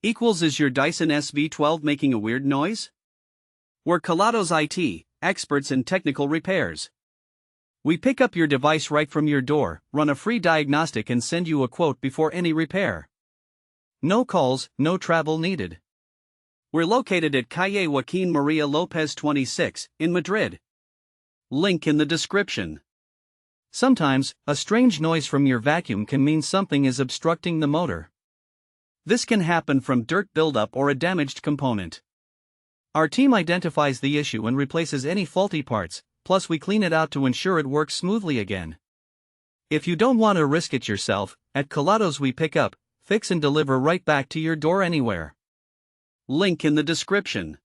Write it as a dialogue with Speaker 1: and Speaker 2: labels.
Speaker 1: Is your Dyson SV12 making a weird noise? We're Kelatos IT, experts in technical repairs. We pick up your device right from your door, run a free diagnostic and send you a quote before any repair. No calls, no travel needed. We're located at Calle Joaquin Maria Lopez 26, in Madrid. Link in the description. Sometimes, a strange noise from your vacuum can mean something is obstructing the motor. This can happen from dirt buildup or a damaged component. Our team identifies the issue and replaces any faulty parts, plus we clean it out to ensure it works smoothly again. If you don't want to risk it yourself, at Kelatos we pick up, fix and deliver right back to your door anywhere. Link in the description.